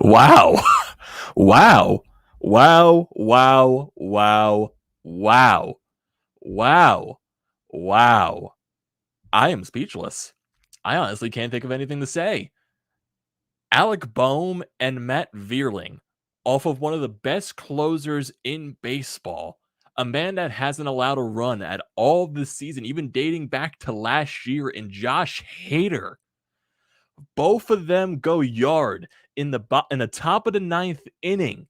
Wow. Wow. Wow. Wow. Wow. Wow. Wow. Wow. I am speechless. I honestly can't think of anything to say. Alec Bohm and Matt Vierling off of one of the best closers in baseball. A man that hasn't allowed a run at all this season, even dating back to last year, in Josh Hader. Both of them go yard in the top of the ninth inning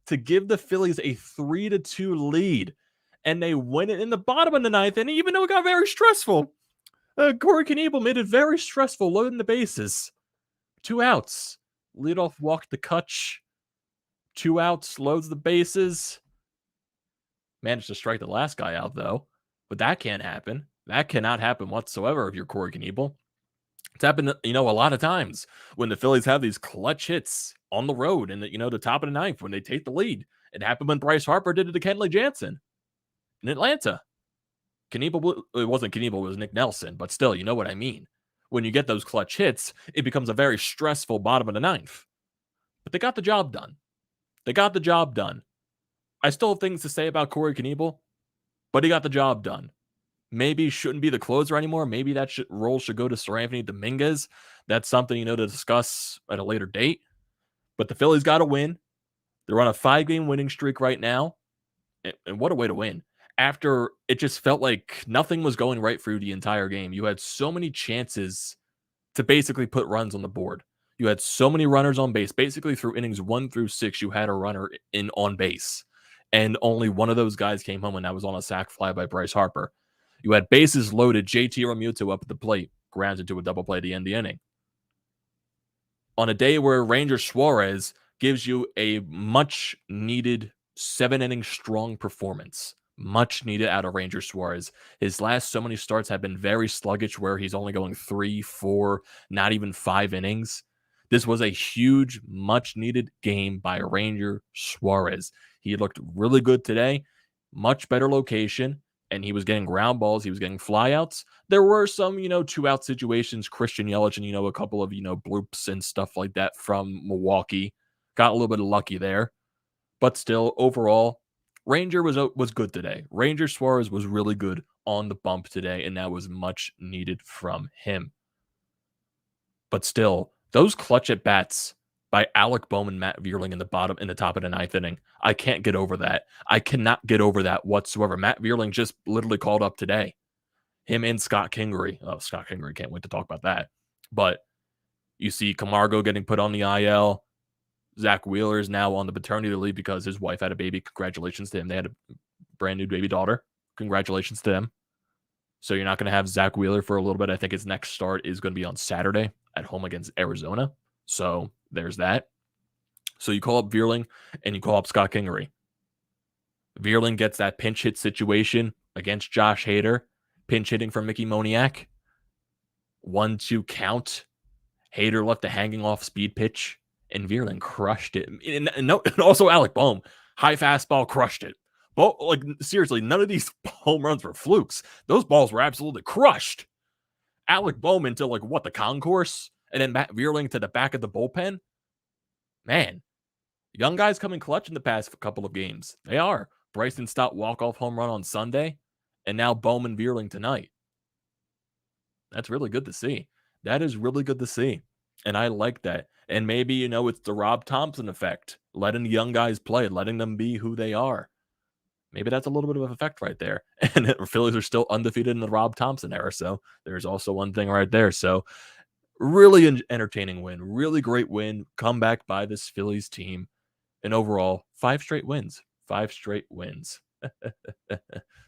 to give the Phillies a 3-2 lead, and they win it in the bottom of the ninth inning, even though it got very stressful. Corey Knebel made it very stressful, loading the bases. 2 outs. Leadoff walk to Kutch. 2 outs, loads the bases. Managed to strike the last guy out, though. But that can't happen. That cannot happen whatsoever if you're Corey Knebel. It's happened, a lot of times when the Phillies have these clutch hits on the road and, the top of the ninth when they take the lead. It happened when Bryce Harper did it to Kenley Jansen in Atlanta. Knebel, it wasn't Knebel, it was Nick Nelson, but still, you know what I mean. When you get those clutch hits, it becomes a very stressful bottom of the ninth. But they got the job done. I still have things to say about Corey Knebel, but he got the job done. Maybe shouldn't be the closer anymore. Maybe that role should go to Seranthony Dominguez. That's something, to discuss at a later date. But the Phillies got to win. They're on a 5-game winning streak right now. And what a way to win. After it just felt like nothing was going right for you the entire game. You had so many chances to basically put runs on the board. You had so many runners on base. Basically, through innings 1 through 6, you had a runner on base. And only one of those guys came home, and that was on a sac fly by Bryce Harper. You had bases loaded, JT Realmuto up at the plate, grounds into a double play at the end of the inning. On a day where Ranger Suarez gives you a much-needed 7-inning strong performance, much needed out of Ranger Suarez. His last so many starts have been very sluggish, where he's only going 3, 4, not even 5 innings. This was a huge, much-needed game by Ranger Suarez. He looked really good today, much better location, and he was getting ground balls. He was getting flyouts. There were some, 2-out situations, Christian Yelich, and, a couple of, bloops and stuff like that from Milwaukee. Got a little bit of lucky there. But still, overall, Ranger was good today. Ranger Suarez was really good on the bump today, and that was much needed from him. But still, those clutch at bats by Alec Bohm and Matt Vierling in the top of the ninth inning, I can't get over that. I cannot get over that whatsoever. Matt Vierling just literally called up today. Him and Scott Kingery. Oh, Scott Kingery, can't wait to talk about that. But you see Camargo getting put on the IL. Zack Wheeler is now on the paternity leave because his wife had a baby. Congratulations to him. They had a brand new baby daughter. Congratulations to them. So you're not going to have Zack Wheeler for a little bit. I think his next start is going to be on Saturday at home against Arizona. So there's that. So you call up Vierling and you call up Scott Kingery. Vierling gets that pinch hit situation against Josh Hader. Pinch hitting for Mickey Moniak. 1-2 count. Hader left a hanging off speed pitch, and Vierling crushed it. And also Alec Bohm, high fastball, crushed it. But seriously, none of these home runs were flukes. Those balls were absolutely crushed. Alec Bohm into the concourse, and then Matt Vierling to the back of the bullpen. Man, young guys coming clutch in the past couple of games. They are. Bryson Stott walk-off home run on Sunday, and now Bohm and Vierling tonight. That's really good to see. That is really good to see. And I like that. And maybe, it's the Rob Thompson effect. Letting the young guys play, letting them be who they are. Maybe that's a little bit of an effect right there. And the Phillies are still undefeated in the Rob Thompson era. So there's also one thing right there. So really entertaining win. Really great win. Comeback by this Phillies team. And overall, 5 straight wins. 5 straight wins.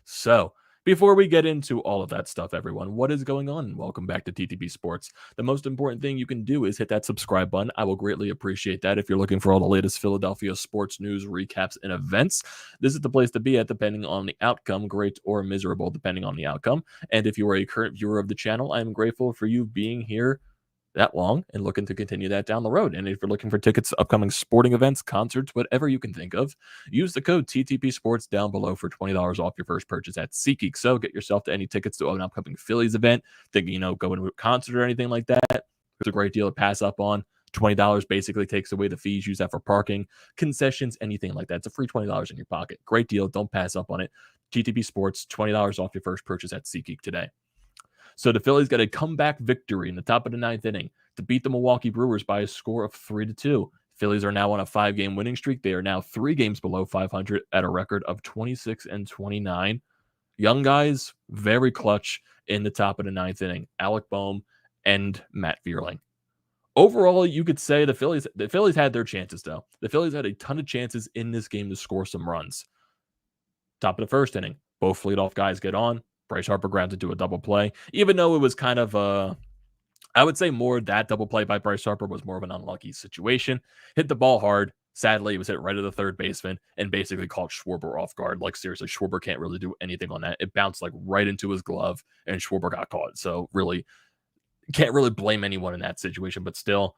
So before we get into all of that stuff, everyone, what is going on? Welcome back to TTP Sports. The most important thing you can do is hit that subscribe button. I will greatly appreciate that. If you're looking for all the latest Philadelphia sports news, recaps, and events, this is the place to be at, depending on the outcome, great or miserable, depending on the outcome. And if you are a current viewer of the channel, I am grateful for you being here that long and looking to continue that down the road. And if you're looking for tickets to upcoming sporting events, concerts, whatever you can think of, use the code TTP Sports down below for $20 off your first purchase at SeatGeek. So get yourself to any tickets to an upcoming Phillies event, thinking, going to a concert or anything like that. It's a great deal to pass up on. $20 basically takes away the fees. Use that for parking, concessions, anything like that. It's a free $20 in your pocket. Great deal. Don't pass up on it. TTP Sports, $20 off your first purchase at SeatGeek today. So the Phillies got a comeback victory in the top of the 9th inning to beat the Milwaukee Brewers by a score of 3-2. Phillies are now on a 5-game winning streak. They are now 3 games below 500 at a record of 26-29. Young guys, very clutch in the top of the 9th inning. Alec Bohm and Matt Vierling. Overall, you could say the Phillies had their chances, though. The Phillies had a ton of chances in this game to score some runs. Top of the 1st inning, both leadoff guys get on. Bryce Harper grabs into a double play, even though it was kind of I would say more that double play by Bryce Harper was more of an unlucky situation. Hit the ball hard. Sadly, it was hit right at the third baseman and basically caught Schwarber off guard. Like, seriously, Schwarber can't really do anything on that. It bounced like right into his glove and Schwarber got caught. So really, can't really blame anyone in that situation, but still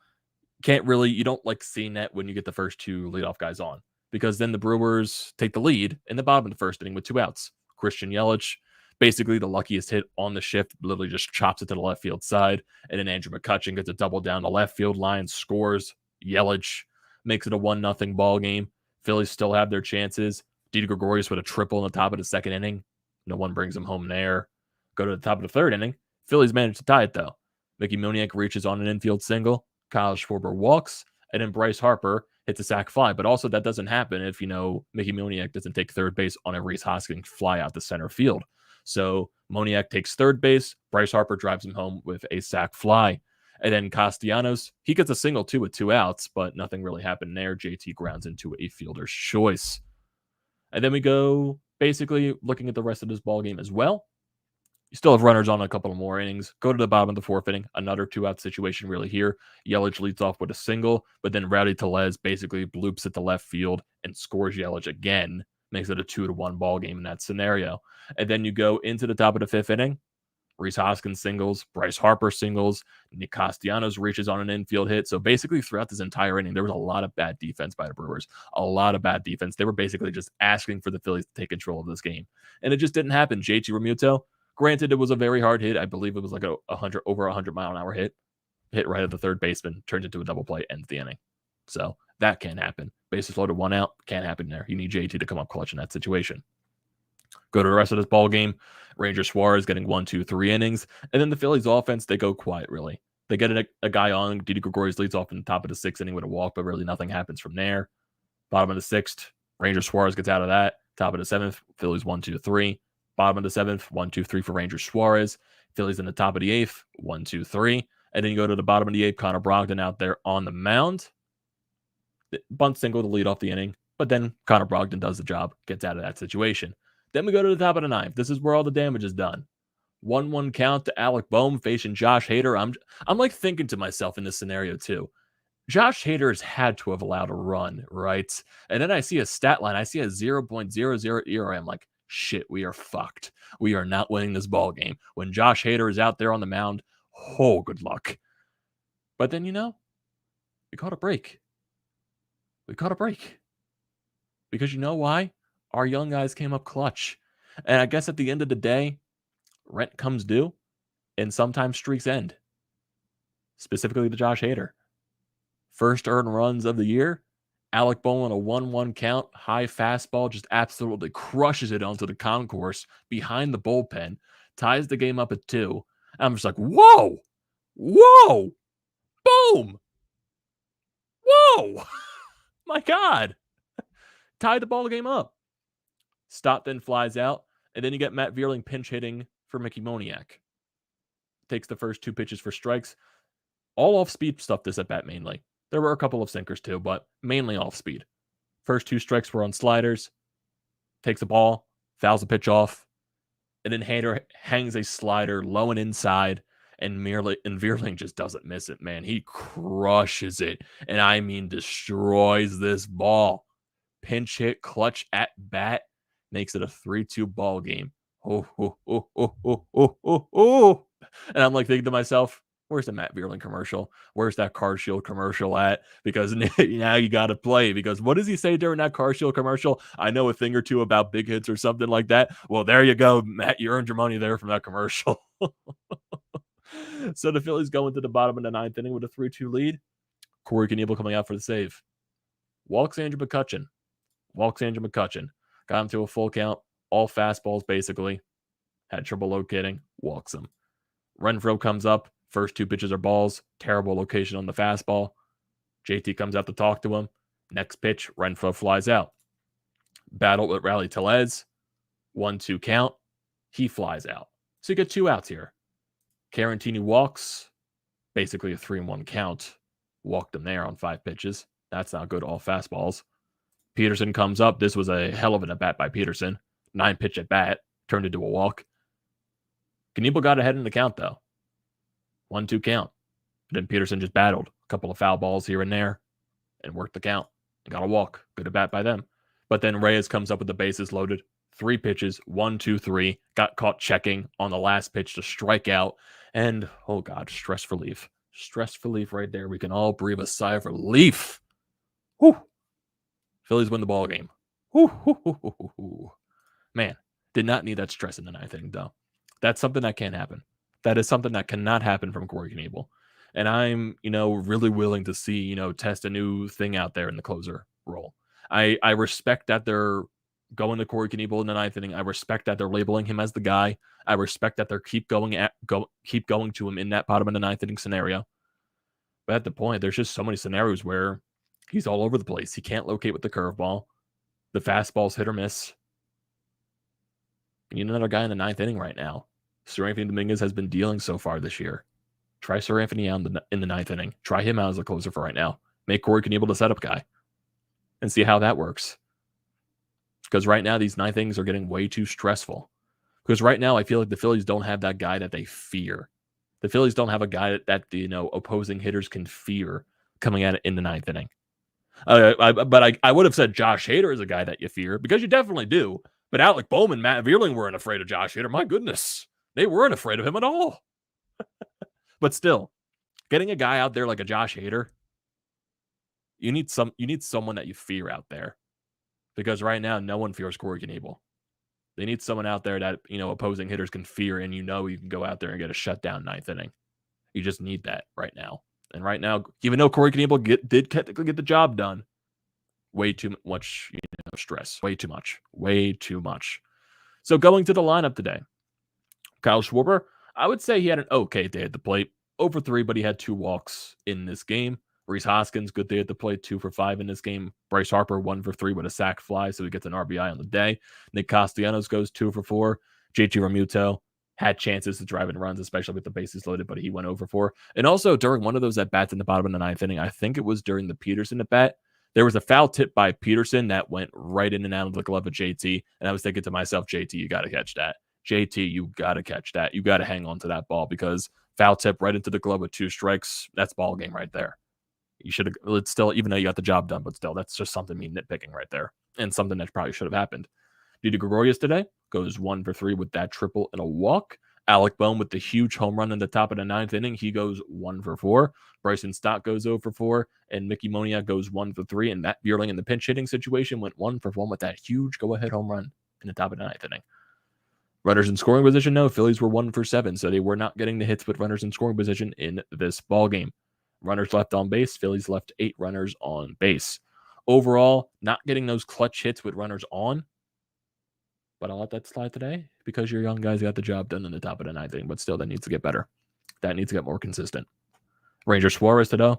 you don't like seeing that when you get the first 2 leadoff guys on, because then the Brewers take the lead in the bottom of the 1st inning with 2 outs. Christian Yelich, basically the luckiest hit on the shift, literally just chops it to the left field side. And then Andrew McCutchen gets a double down the left field line, scores. Yelich makes it a 1-0 ball game. Phillies still have their chances. Didi Gregorius with a triple in the top of the 2nd inning. No one brings him home there. Go to the top of the 3rd inning. Phillies manage to tie it, though. Mickey Moniak reaches on an infield single. Kyle Schwarber walks. And then Bryce Harper hits a sac fly. But also that doesn't happen if, Mickey Moniak doesn't take third base on a Rhys Hoskins fly out to center field. So Moniak takes third base. Bryce Harper drives him home with a sac fly. And then Castellanos, he gets a single too with 2 outs, but nothing really happened there. JT grounds into a fielder's choice. And then we go basically looking at the rest of this ball game as well. You still have runners on a couple of more innings. Go to the bottom of the 4th inning. Another 2-out situation really here. Yelich leads off with a single, but then Rowdy Tellez basically bloops at the left field and scores Yelich again. Makes it a 2-1 ball game in that scenario. And then you go into the top of the 5th inning. Rhys Hoskins singles, Bryce Harper singles, Nick Castellanos reaches on an infield hit. So basically throughout this entire inning, there was a lot of bad defense by the Brewers. A lot of bad defense. They were basically just asking for the Phillies to take control of this game. And it just didn't happen. JT Realmuto, granted, it was a very hard hit. I believe it was like over 100-mile-an-hour hit. Hit right at the third baseman, turns into a double play, ends the inning. So that can't happen. Bases loaded, 1 out, can't happen there. You need JT to come up clutch in that situation. Go to the rest of this ball game. Ranger Suarez getting 1, 2, 3 innings. And then the Phillies offense, they go quiet, really. They get a guy on. Didi Gregorius leads off in the top of the 6th inning with a walk, but really nothing happens from there. Bottom of the 6th, Ranger Suarez gets out of that. Top of the 7th, Phillies 1, 2, 3. Bottom of the 7th, 1, 2, 3 for Ranger Suarez. Phillies in the top of the 8th, 1, 2, 3. And then you go to the bottom of the 8th, Connor Brogdon out there on the mound. Bunt single to lead off the inning, but then Connor Brogdon does the job, gets out of that situation. Then we go to the top of the 9th. This is where all the damage is done. 1-1 count to Alec Bohm facing Josh Hader. I'm like thinking to myself in this scenario too. Josh Hader has had to have allowed a run, right? And then I see a stat line. I see a 0.00 ERA. I'm like, shit, we are fucked. We are not winning this ball game. When Josh Hader is out there on the mound, oh, good luck. But then, we caught a break. Because you know why? Our young guys came up clutch. And I guess at the end of the day, rent comes due, and sometimes streaks end. Specifically to Josh Hader. First earned runs of the year. Alec Bohm on a 1-1 count. High fastball, just absolutely crushes it onto the concourse behind the bullpen. Ties the game up at 2. I'm just like, whoa! Boom! Whoa! My God! Tied the ball game up. Stott then flies out, and then you get Matt Vierling pinch hitting for Mickey Moniak. Takes the first 2 pitches for strikes. All off-speed stuff this at-bat mainly. There were a couple of sinkers too, but mainly off-speed. First 2 strikes were on sliders. Takes the ball, fouls the pitch off, and then Hader hangs a slider low and inside, and Vierling just doesn't miss it, man. He crushes it, and I mean destroys this ball. Pinch hit, clutch at bat, makes it a 3-2 ball game. Oh. And I'm like thinking to myself, where's the Matt Vierling commercial? Where's that Car Shield commercial at? Because now you got to play. Because what does he say during that Car Shield commercial? I know a thing or two about big hits or something like that. Well, there you go, Matt. You earned your money there from that commercial. So the Phillies go into the bottom of the 9th inning with a 3-2 lead. Corey Knebel coming out for the save. Walks Andrew McCutchen. Got him to a full count. All fastballs, basically. Had trouble locating. Walks him. Renfroe comes up. First 2 pitches are balls. Terrible location on the fastball. JT comes out to talk to him. Next pitch, Renfroe flies out. Battle with Rally Tellez. 1-2 count. He flies out. So you get 2 outs here. Carantini walks. Basically a 3-1 count. Walked him there on 5 pitches. That's not good. All fastballs. Peterson comes up. This was a hell of an at-bat by Peterson. 9-pitch at-bat. Turned into a walk. Knebel got ahead in the count, though. 1-2 count. But then Peterson just battled. A couple of foul balls here and there. And worked the count. And got a walk. Good at-bat by them. But then Reyes comes up with the bases loaded. 3 pitches. 1-2-3. Got caught checking on the last pitch to strike out. And, oh God, stress relief. Stress relief right there. We can all breathe a sigh of relief. Whew. Phillies win the ball game. Whew. Man, did not need that stress in the 9th inning, though. That's something that can't happen. That is something that cannot happen from Corey Knebel. And I'm, really willing to see, test a new thing out there in the closer role. I respect that they're going to Corey Knebel in the 9th inning. I respect that they're labeling him as the guy. I respect that they're keep going to him in that bottom of the 9th inning scenario. But at the point, there's just so many scenarios where he's all over the place. He can't locate with the curveball. The fastball's hit or miss. You need another guy in the 9th inning right now. Sir Anthony Dominguez has been dealing so far this year. Try Sir Anthony out in the 9th inning. Try him out as a closer for right now. Make Corey Knebel the setup guy. And see how that works. Because right now, these 9th innings are getting way too stressful. Because right now, I feel like the Phillies don't have that guy that they fear. The Phillies don't have a guy that the opposing hitters can fear coming at it in the 9th inning. But I would have said Josh Hader is a guy that you fear, because you definitely do. But Alec Bohm and Matt Vierling weren't afraid of Josh Hader. My goodness. They weren't afraid of him at all. But still, getting a guy out there like a Josh Hader, you need someone that you fear out there. Because right now, no one fears Corey Knebel. They need someone out there that, opposing hitters can fear, and you can go out there and get a shutdown 9th inning. You just need that right now. And right now, even though Corey Knebel did technically get the job done, way too much stress. Way too much. So going to the lineup today, Kyle Schwarber, I would say he had an okay day at the plate. 0-for-3, but he had 2 walks in this game. Rhys Hoskins, good day at the plate, 2 for 5 in this game. Bryce Harper, 1 for 3 with a sac fly, so he gets an RBI on the day. Nick Castellanos goes 2 for 4. JT Realmuto had chances to drive in runs, especially with the bases loaded, but he went 0 for 4. And also during one of those at-bats in the bottom of the 9th inning, I think it was during the Peterson at-bat, there was a foul tip by Peterson that went right in and out of the glove of JT, and I was thinking to myself, JT, you got to catch that. JT, you got to catch that. You got to hang on to that ball, because foul tip right into the glove with 2 strikes, that's ball game right there. You should have, it's still, even though you got the job done, but still, that's just something me nitpicking right there, and something that probably should have happened. Didi Gregorius today goes 1 for 3 with that triple and a walk. Alec Bohm with the huge home run in the top of the 9th inning. He goes 1 for 4. Bryson Stott goes 0 for 4. And Mickey Moniak goes 1 for 3. And Matt Vierling in the pinch hitting situation went 1 for 1 with that huge go-ahead home run in the top of the 9th inning. Runners in scoring position, no. Phillies were 1 for 7, so they were not getting the hits with runners in scoring position in this ball game. Runners left on base. Phillies left 8 runners on base. Overall, not getting those clutch hits with runners on. But I'll let that slide today, because your young guys got the job done in the top of the 9th inning. But still, that needs to get better. That needs to get more consistent. Ranger Suarez today,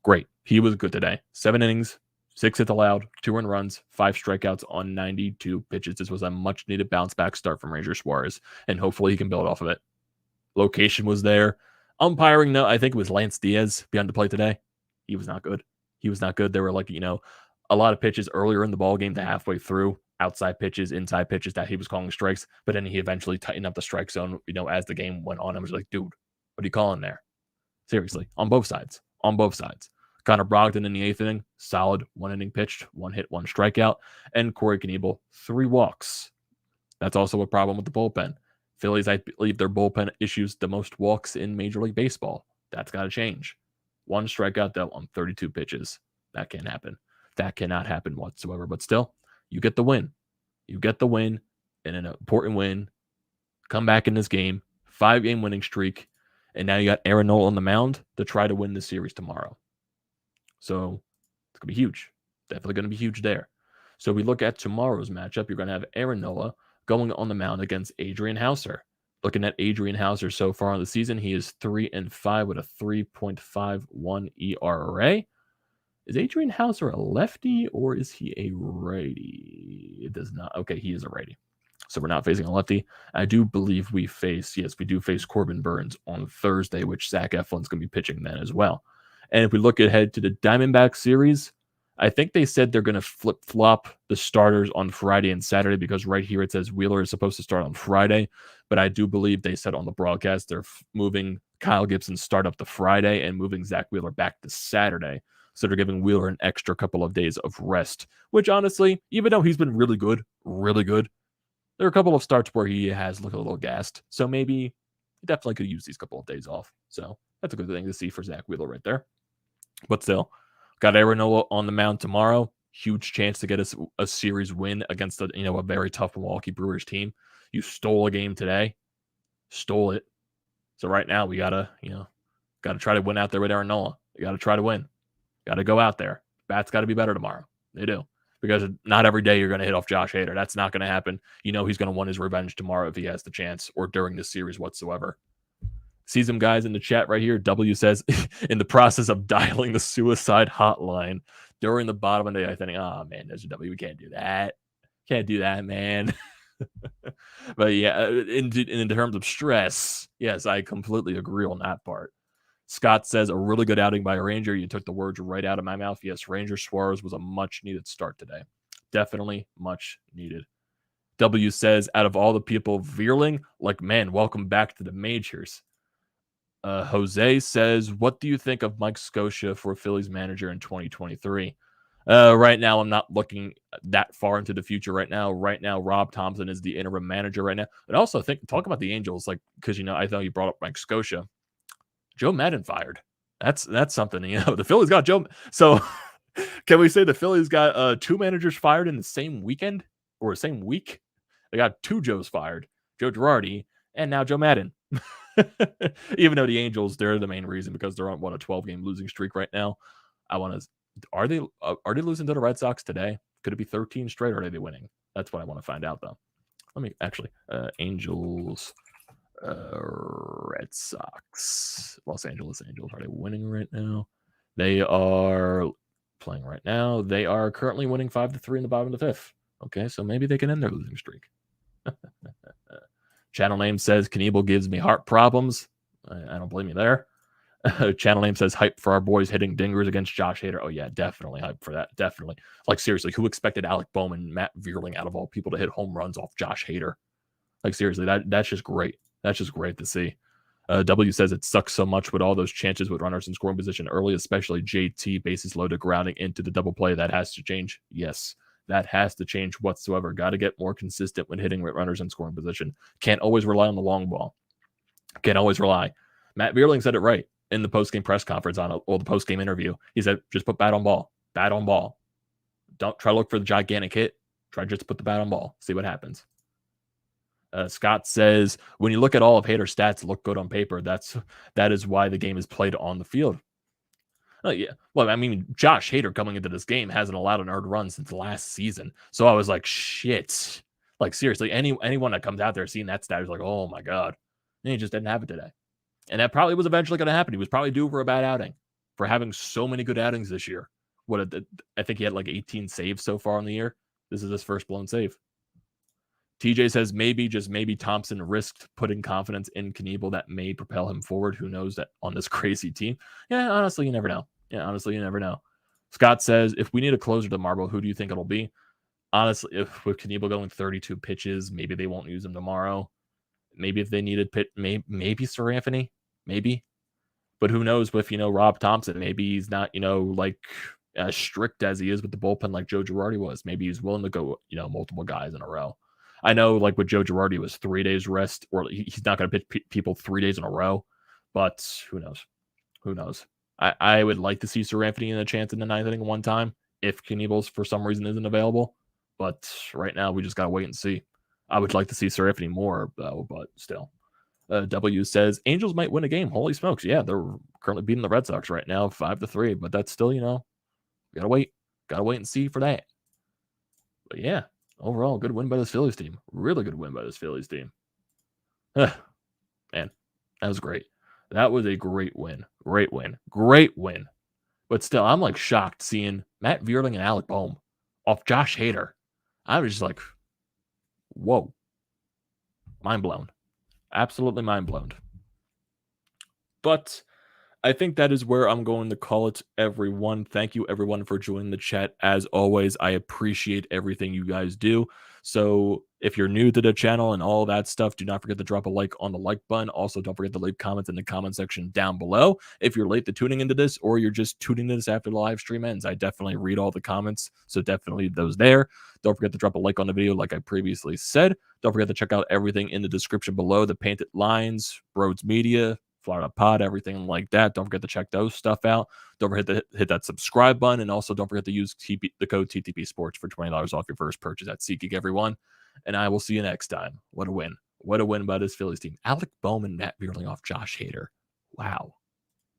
great. He was good today. 7 innings, 6 hits allowed, 2 earned runs, 5 strikeouts on 92 pitches. This was a much-needed bounce-back start from Ranger Suarez, and hopefully he can build off of it. Location was there. Umpiring, no, I think it was Lance Diaz behind the plate today. He was not good. There were a lot of pitches earlier in the ball game to halfway through, outside pitches, inside pitches that he was calling strikes, but then he eventually tightened up the strike zone, as the game went on. I was like, dude, what are you calling there? Seriously, on both sides. Connor Brogdon in the 8th inning, solid 1 inning pitched, 1 hit, 1 strikeout, and Corey Knebel, 3 walks. That's also a problem with the bullpen. Phillies, I believe their bullpen issues the most walks in Major League Baseball. That's got to change. 1 strikeout, though, on 32 pitches. That can't happen. That cannot happen whatsoever. But still, you get the win. And an important win. Come back in this game. 5-game winning streak. And now you got Aaron Nola on the mound to try to win this series tomorrow. So it's going to be huge. Definitely going to be huge there. So we look at tomorrow's matchup. You're going to have Aaron Nola going on the mound against Adrian Hauser. Looking at Adrian Hauser so far on the season, he is 3-5 with a 3.51 ERA. Is Adrian Hauser a lefty or is he a righty? It does not. Okay, he is a righty. So we're not facing a lefty. I do believe we do face Corbin Burns on Thursday, which Zack Eflin's going to be pitching then as well. And if we look ahead to the Diamondback series, I think they said they're going to flip-flop the starters on Friday and Saturday because right here it says Wheeler is supposed to start on Friday. But I do believe they said on the broadcast they're moving Kyle Gibson start up to Friday and moving Zack Wheeler back to Saturday. So they're giving Wheeler an extra couple of days of rest, which honestly, even though he's been really good, there are a couple of starts where he has looked a little gassed. So maybe he definitely could use these couple of days off. So that's a good thing to see for Zack Wheeler right there. But still, got Aaron Nola on the mound tomorrow. Huge chance to get us a series win against a very tough Milwaukee Brewers team. You stole a game today. Stole it. So right now we gotta try to win out there with Aaron Nola. You gotta try to win. Got to go out there. Bats got to be better tomorrow. They do. Because not every day you're going to hit off Josh Hader. That's not going to happen. He's going to want his revenge tomorrow if he has the chance or during the series whatsoever. See some guys in the chat right here. W says, in the process of dialing the suicide hotline during the bottom of the day, I think, oh, man, there's a W. We can't do that. Can't do that, man. But yeah, in terms of stress, yes, I completely agree on that part. Scott says, a really good outing by a Ranger. You took the words right out of my mouth. Yes, Ranger Suarez was a much-needed start today. Definitely much needed. W says, out of all the people, Vierling, man, welcome back to the majors. Jose says, what do you think of Mike Scioscia for Phillies manager in 2023? Right now, I'm not looking that far into the future right now. Right now, Rob Thompson is the interim manager right now. But also, talk about the Angels, because, I thought you brought up Mike Scioscia. Joe Madden fired. That's something, The Phillies got Joe. So can we say the Phillies got 2 managers fired in the same weekend or same week? They got 2 Joes fired, Joe Girardi and now Joe Madden. Even though the Angels, they're the main reason because they're on a 12-game losing streak right now. Are they losing to the Red Sox today? Could it be 13 straight or are they winning? That's what I want to find out though. Let me actually Angels. Red Sox, Los Angeles Angels. Are they winning right now? They are playing right now. They are currently winning 5-3 in the bottom of the 5th. Okay, so maybe they can end their losing streak. Channel name says Knievel gives me heart problems. I don't blame you there. Channel name says hype for our boys hitting dingers against Josh Hader. Oh yeah, definitely hype for that. Definitely. Seriously, who expected Alec Bohm and Matt Vierling out of all people to hit home runs off Josh Hader? Seriously, that's just great. That's just great to see. W says it sucks so much with all those chances with runners in scoring position early, especially JT bases loaded grounding into the double play. That has to change. Yes, that has to change whatsoever. Got to get more consistent when hitting with runners in scoring position. Can't always rely on the long ball. Can't always rely. Matt Vierling said it right in the post-game press conference or the post-game interview. He said, just put bat on ball. Bat on ball. Don't try to look for the gigantic hit. Try just to put the bat on ball. See what happens. Scott says, when you look at all of Hader's stats, look good on paper. That is why the game is played on the field. Yeah. Well, I mean, Josh Hader coming into this game hasn't allowed an earned run since last season. So I was like, shit. Seriously, anyone that comes out there seeing that stat is like, oh my God. And he just didn't have it today. And that probably was eventually going to happen. He was probably due for a bad outing for having so many good outings this year. I think he had 18 saves so far in the year. This is his first blown save. TJ says maybe, just maybe, Thompson risked putting confidence in Knievel that may propel him forward. Who knows that on this crazy team? Yeah, honestly, you never know. Scott says, if we need a closer to Marble, who do you think it'll be? Honestly, if with Knievel going 32 pitches, maybe they won't use him tomorrow. Maybe if they needed maybe Sir Anthony, maybe. But who knows with, Rob Thompson, maybe he's not, as strict as he is with the bullpen like Joe Girardi was. Maybe he's willing to go, multiple guys in a row. I know, with Joe Girardi, it was 3 days rest, or he's not going to pitch people 3 days in a row. But who knows? I would like to see Sir Anthony in a chance in the 9th inning one time if Knievel's for some reason isn't available. But right now, we just got to wait and see. I would like to see Sir Anthony more, though, but still. W says, Angels might win a game. Holy smokes. Yeah, they're currently beating the Red Sox right now, 5-3. But that's still, Gotta wait and see for that. But yeah, overall, good win by this Phillies team. Really good win by this Phillies team. Man, that was great. That was a great win. Great win. Great win. But still, I'm like shocked seeing Matt Vierling and Alec Bohm off Josh Hader. I was just like, whoa. Mind blown. Absolutely mind blown. But I think that is where I'm going to call it, everyone. Thank you, everyone, for joining the chat. As always, I appreciate everything you guys do. So if you're new to the channel and all that stuff, do not forget to drop a like on the like button. Also, don't forget to leave comments in the comment section down below. If you're late to tuning into this or you're just tuning this after the live stream ends, I definitely read all the comments. So definitely leave those there. Don't forget to drop a like on the video like I previously said. Don't forget to check out everything in the description below. The painted lines, BrodesMedia, Florida Pod, everything like that. Don't forget to check those stuff out. Don't forget to hit that subscribe button. And also don't forget to use the code TTPSPORTS for $20 off your first purchase at SeatGeek, everyone. And I will see you next time. What a win. What a win by this Phillies team. Alec Bohm and Matt Vierling off Josh Hader. Wow.